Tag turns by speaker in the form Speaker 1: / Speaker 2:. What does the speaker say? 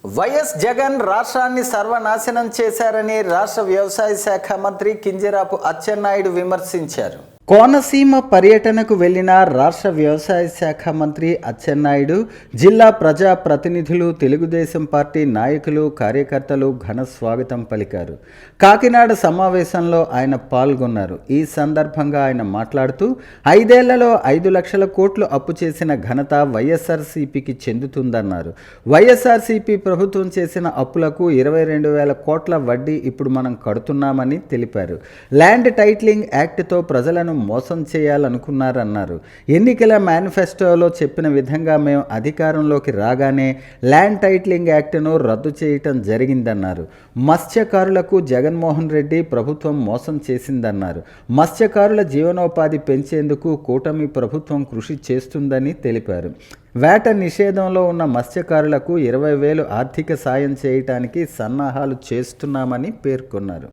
Speaker 1: YS Jagan రాష్ట్రాన్ని సర్వనాశనం చేశారని రాష్ట్ర వ్యవసాయ శాఖ మంత్రి కింజరాపు అచ్చెన్నాయుడు విమర్శించారు. కోనసీమ పర్యటనకు వెళ్లిన రాష్ట్ర వ్యవసాయ శాఖ మంత్రి అచ్చెన్నాయుడు జిల్లా ప్రజా ప్రతినిధులు, తెలుగుదేశం పార్టీ నాయకులు, కార్యకర్తలు ఘన స్వాగతం పలికారు. కాకినాడ సమావేశంలో ఆయన పాల్గొన్నారు. ఈ సందర్భంగా ఆయన మాట్లాడుతూ 5 ఏళ్లలో 5 లక్షల కోట్లు అప్పు చేసిన ఘనత వైఎస్ఆర్సీపీకి చెందుతుందన్నారు. వైఎస్ఆర్సీపీ ప్రభుత్వం చేసిన అప్పులకు 22,000 కోట్ల వడ్డీ ఇప్పుడు మనం కడుతున్నామని తెలిపారు. ల్యాండ్ టైటిలింగ్ యాక్ట్తో ప్రజలను మోసం చేయాలనుకున్నారన్నారు. ఎన్నికల మేనిఫెస్టోలో చెప్పిన విధంగా మేము అధికారంలోకి రాగానే ల్యాండ్ టైటిలింగ్ యాక్ట్ను రద్దు చేయటం జరిగిందన్నారు. మత్స్యకారులకు జగన్మోహన్ రెడ్డి ప్రభుత్వం మోసం చేసిందన్నారు. మత్స్యకారుల జీవనోపాధి పెంచేందుకు కూటమి ప్రభుత్వం కృషి చేస్తుందని తెలిపారు. వేట నిషేధంలో ఉన్న మత్స్యకారులకు 20,000 ఆర్థిక సాయం చేయటానికి సన్నాహాలు చేస్తున్నామని పేర్కొన్నారు.